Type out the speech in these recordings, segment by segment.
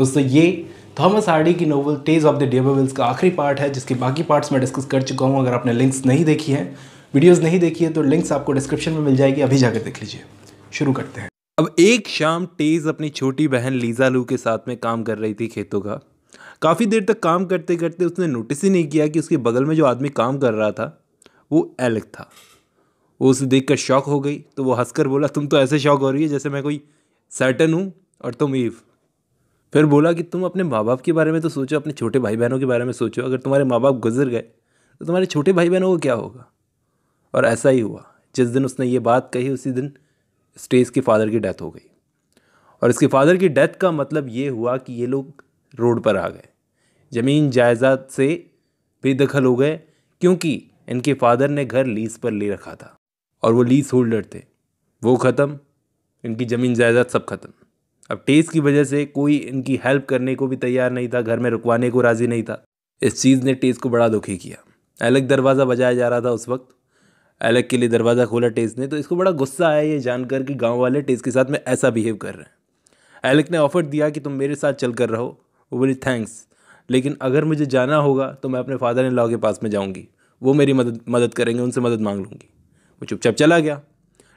दोस्तों ये Thomas Hardy की novel Tess of the devils का आखिरी पार्ट है, जिसके बाकी पार्ट्स मैं डिस्कस कर चुका हूँ। अगर आपने लिंक्स नहीं देखी हैं, वीडियोस नहीं देखी है, तो लिंक्स आपको डिस्क्रिप्शन में मिल जाएगी, अभी जाकर देख लीजिए। शुरू करते हैं। अब एक शाम टेज अपनी छोटी बहन लीजा लू के साथ में काम कर रही थी खेतों का। काफ़ी देर तक काम करते करते उसने नोटिस ही नहीं किया कि उसके बगल में जो आदमी काम कर रहा था वो एलेक था। वो उसे देखकर शॉक हो गई, तो वो हंसकर बोला, तुम तो ऐसे शॉक हो रही है जैसे मैं कोई सैटर्न हूँ और तुम ईव। फिर बोला कि तुम अपने माँ बाप के बारे में तो सोचो, अपने छोटे भाई बहनों के बारे में सोचो। अगर तुम्हारे माँ बाप गुजर गए तो तुम्हारे छोटे भाई बहनों को क्या होगा। और ऐसा ही हुआ। जिस दिन उसने ये बात कही उसी दिन स्टेज के फादर की डेथ हो गई। और इसके फादर की डेथ का मतलब ये हुआ कि ये लोग रोड पर आ गए, ज़मीन जायदाद से बेदखल हो गए, क्योंकि इनके फादर ने घर लीज पर ले रखा था और वो लीज होल्डर थे। वो ख़त्म, इनकी ज़मीन जायदाद सब खत्म। अब टेस की वजह से कोई इनकी हेल्प करने को भी तैयार नहीं था, घर में रुकवाने को राज़ी नहीं था। इस चीज़ ने टेस को बड़ा दुखी किया। एलेक दरवाज़ा बजाया जा रहा था उस वक्त। एलेक के लिए दरवाज़ा खोला टेस ने, तो इसको बड़ा गुस्सा आया ये जानकर कि गांव वाले टेस के साथ में ऐसा बिहेव कर रहे हैं। एलेक ने ऑफर दिया कि तुम मेरे साथ चल कर रहो। वो बोली थैंक्स, लेकिन अगर मुझे जाना होगा तो मैं अपने फादर इन लॉ के पास में जाऊंगी, वो मेरी मदद करेंगे, उनसे मदद मांग लूँगी। वो चुपचाप चला गया।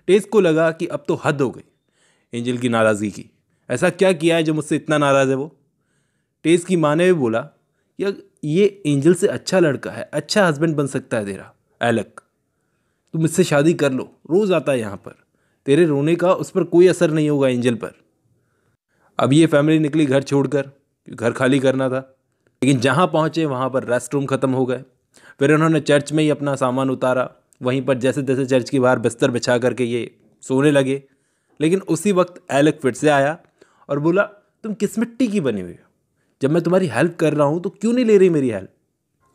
टेस को लगा कि अब तो हद हो गई एंजल की नाराज़गी की। ऐसा क्या किया है जो मुझसे इतना नाराज़ है वो। टेस की माँ ने भी बोला, यार ये एंजल से अच्छा लड़का है, अच्छा हस्बैंड बन सकता है तेरा एलेक, तुम मुझसे शादी कर लो, रोज़ आता है यहाँ पर, तेरे रोने का उस पर कोई असर नहीं होगा एंजल पर। अब ये फैमिली निकली घर छोड़कर, घर खाली करना था। लेकिन जहाँ पहुँचे वहाँ पर रेस्ट रूम ख़त्म हो गए। फिर उन्होंने चर्च में ही अपना सामान उतारा, वहीं पर जैसे तैसे चर्च के बाहर बिस्तर बिछा करके ये सोने लगे। लेकिन उसी वक्त एलेक फिर से आया और बोला, तुम किस मिट्टी की बनी हुई हो, जब मैं तुम्हारी हेल्प कर रहा हूँ तो क्यों नहीं ले रही मेरी हेल्प।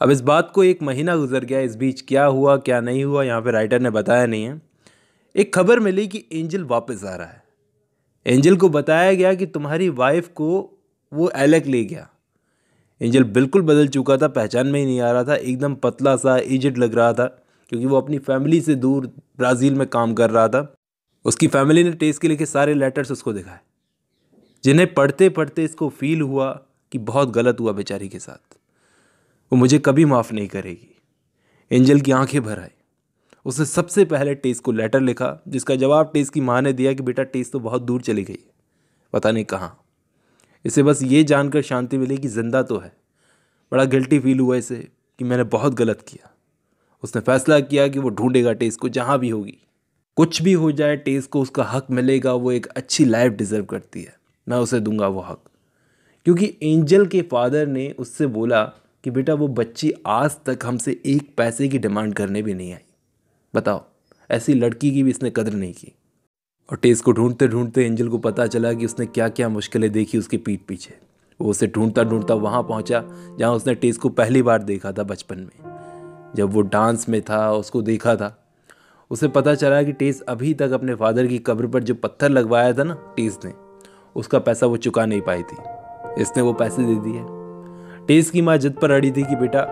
अब इस बात को 1 महीना गुजर गया। इस बीच क्या हुआ क्या नहीं हुआ यहाँ पे राइटर ने बताया नहीं है। एक खबर मिली कि एंजल वापस आ रहा है। एंजल को बताया गया कि तुम्हारी वाइफ को वो एलेक ले गया। एंजल बिल्कुल बदल चुका था, पहचान में ही नहीं आ रहा था, एकदम पतला सा एजेड लग रहा था, क्योंकि वो अपनी फैमिली से दूर ब्राज़ील में काम कर रहा था। उसकी फैमिली ने टेस के लिखे सारे लेटर्स उसको दिखाए, जिन्हें पढ़ते पढ़ते इसको फील हुआ कि बहुत गलत हुआ बेचारी के साथ, वो मुझे कभी माफ़ नहीं करेगी। एंजल की आंखें भर आई। उसने सबसे पहले टेस को लेटर लिखा, जिसका जवाब टेस की माँ ने दिया कि बेटा टेस तो बहुत दूर चली गई, पता नहीं कहाँ। इसे बस ये जानकर शांति मिली कि जिंदा तो है। बड़ा गिल्टी फील हुआ इसे कि मैंने बहुत गलत किया। उसने फैसला किया कि वो ढूंढेगा टेस को, जहाँ भी होगी, कुछ भी हो जाए टेस को उसका हक मिलेगा। वो एक अच्छी लाइफ डिज़र्व करती है, मैं उसे दूंगा वो हक। क्योंकि एंजल के फादर ने उससे बोला कि बेटा वो बच्ची आज तक हमसे 1 पैसे की डिमांड करने भी नहीं आई। बताओ, ऐसी लड़की की भी इसने कदर नहीं की। और टेस को ढूंढते ढूंढते एंजल को पता चला कि उसने क्या क्या मुश्किलें देखी उसकी पीठ पीछे। वो उसे ढूंढता ढूंढता वहाँ पहुँचा जहाँ उसने टेस को पहली बार देखा था बचपन में, जब वो डांस में था, उसको देखा था। उसे पता चला कि टेस अभी तक अपने फादर की कब्र पर जो पत्थर लगवाया था ना टेस ने, उसका पैसा वो चुका नहीं पाई थी। इसने वो पैसे दे दिए। टेस की माँ जिद पर अड़ी थी कि बेटा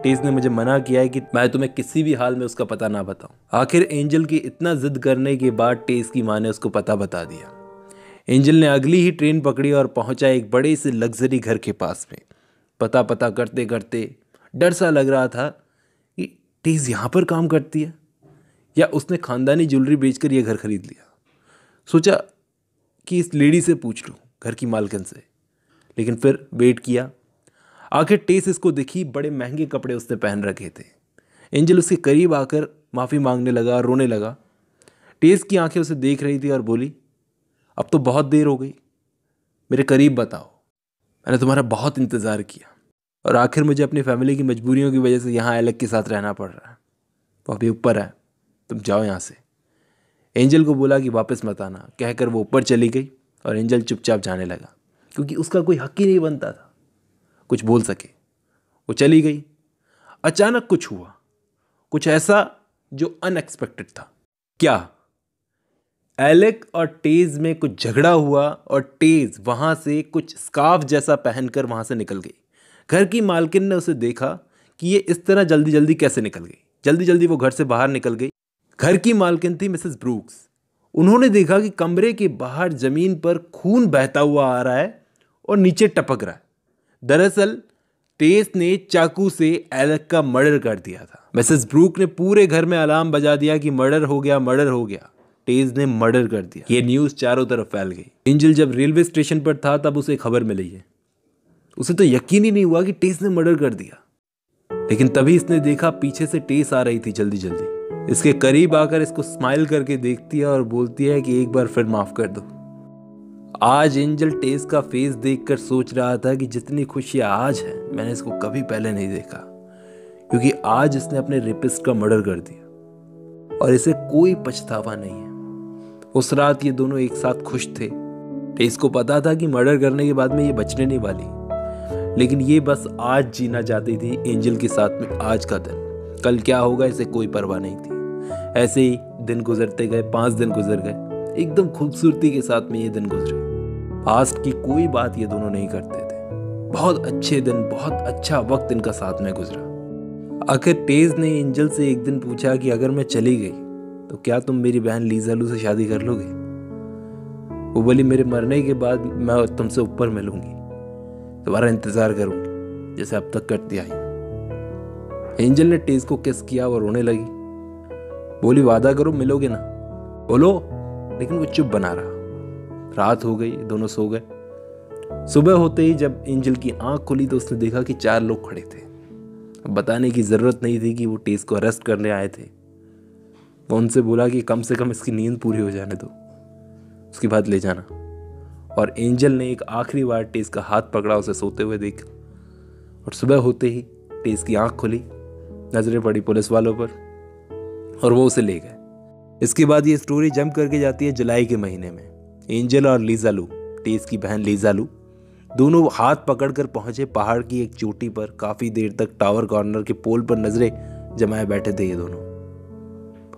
टेस ने मुझे मना किया है कि मैं तुम्हें किसी भी हाल में उसका पता ना बताऊं। आखिर एंजल की इतना जिद करने के बाद टेस की माँ ने उसको पता बता दिया। एंजल ने अगली ही ट्रेन पकड़ी और पहुंचा एक बड़े से लग्जरी घर के पास में। पता करते करते डर सा लग रहा था कि टेस यहाँ पर काम करती है या उसने खानदानी ज्वेलरी बेचकर यह घर खरीद लिया। सोचा कि इस लेडी से पूछ लूँ, घर की मालकिन से। लेकिन फिर वेट किया। आखिर टेस इसको दिखी, बड़े महंगे कपड़े उसने पहन रखे थे। एंजल उसके करीब आकर माफ़ी मांगने लगा, रोने लगा। टेस की आंखें उसे देख रही थी और बोली, अब तो बहुत देर हो गई, मेरे करीब बताओ, मैंने तुम्हारा बहुत इंतज़ार किया और आखिर मुझे अपनी फैमिली की मजबूरियों की वजह से यहाँ एलेक के साथ रहना पड़ रहा है। वो अभी ऊपर है, तुम जाओ यहाँ से। एंजल को बोला कि वापस मत आना, कहकर वो ऊपर चली गई और एंजल चुपचाप जाने लगा, क्योंकि उसका कोई हक ही नहीं बनता था कुछ बोल सके। वो चली गई। अचानक कुछ हुआ, कुछ ऐसा जो अनएक्सपेक्टेड था। क्या? एलेक और टेज में कुछ झगड़ा हुआ और टेज वहां से कुछ स्कार्फ जैसा पहनकर वहां से निकल गई। घर की मालकिन ने उसे देखा कि ये इस तरह जल्दी जल्दी कैसे निकल गई। जल्दी जल्दी वो घर से बाहर निकल गई। घर की मालकिन थी मिसेस ब्रूक्स। उन्होंने देखा कि कमरे के बाहर जमीन पर खून बहता हुआ आ रहा है और नीचे टपक रहा है। दरअसल टेस ने चाकू से एलेक का मर्डर कर दिया था। मिसेस ब्रूक ने पूरे घर में अलार्म बजा दिया कि मर्डर हो गया, मर्डर हो गया, टेस ने मर्डर कर दिया। ये न्यूज़ चारों तरफ फैल गई। एंजल जब रेलवे स्टेशन पर था तब उसे खबर मिली है। उसे तो यकीन ही नहीं हुआ कि टेस ने मर्डर कर दिया। लेकिन तभी इसने देखा पीछे से टेस आ रही थी जल्दी जल्दी। इसके करीब आकर इसको स्माइल करके देखती है और बोलती है कि एक बार फिर माफ कर दो। आज एंजल टेस का फेस देखकर सोच रहा था कि जितनी खुशी आज है मैंने इसको कभी पहले नहीं देखा, क्योंकि आज इसने अपने रेपिस्ट का मर्डर कर दिया और इसे कोई पछतावा नहीं है। उस रात ये दोनों एक साथ खुश थे। टेस को पता था कि मर्डर करने के बाद में ये बचने नहीं वाली, लेकिन ये बस आज जीना चाहती थी एंजल के साथ में आज का दिन। कल क्या होगा इसे कोई परवाह नहीं थी। ऐसे ही दिन गुजरते गए, 5 दिन गुजर गए, एकदम खूबसूरती के साथ में ये दिन गुजरे। पास्ट की कोई बात ये दोनों नहीं करते थे। बहुत अच्छे दिन, बहुत अच्छा वक्त इनका साथ में गुजरा। आखिर टेस ने एंजल से एक दिन पूछा कि अगर मैं चली गई तो क्या तुम मेरी बहन लीजा लू से शादी कर लोगे? वो बोली मेरे मरने के बाद मैं तुमसे ऊपर मिलूंगी, तुम्हारा इंतजार करूंगी जैसे अब तक करती आई। एंजल ने टेस को किस किया और रोने लगी। बोली वादा करो मिलोगे ना? बोलो। लेकिन वो चुप बना रहा। रात हो गई, दोनों सो गए। सुबह होते ही जब एंजल की आंख खुली तो उसने देखा कि 4 लोग खड़े थे। अब बताने की जरूरत नहीं थी कि वो टेस को अरेस्ट करने आए थे। वो उनसे बोला कि कम से कम इसकी नींद पूरी हो जाने दो, उसके बाद ले जाना। और एंजल ने एक आखिरी बार टेस का हाथ पकड़ा, उसे सोते हुए देखा। और सुबह होते ही टेस की आंख खुली, नजरें पड़ी पुलिस वालों पर और वो उसे ले गए। इसके बाद ये स्टोरी जंप करके जाती है जुलाई के महीने में। एंजल और लीजा लू, टेस की बहन लीजा लू, दोनों हाथ पकड़कर पहुंचे पहाड़ की एक चोटी पर। काफी देर तक टावर कॉर्नर के पोल पर नजरें जमाए बैठे थे ये दोनों।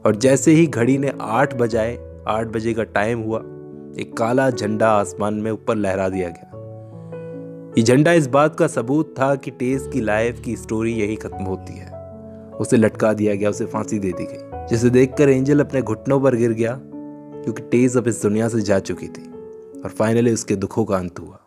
और जैसे ही घड़ी ने 8 बजाए, 8 बजे का टाइम हुआ, एक काला झंडा आसमान में ऊपर लहरा दिया गया। ये झंडा इस बात का सबूत था कि टेस की लाइफ की स्टोरी यही खत्म होती है। उसे लटका दिया गया, उसे फांसी दे दी गई, जिसे देखकर एंजल अपने घुटनों पर गिर गया, क्योंकि टेस अब इस दुनिया से जा चुकी थी और फाइनली उसके दुखों का अंत हुआ।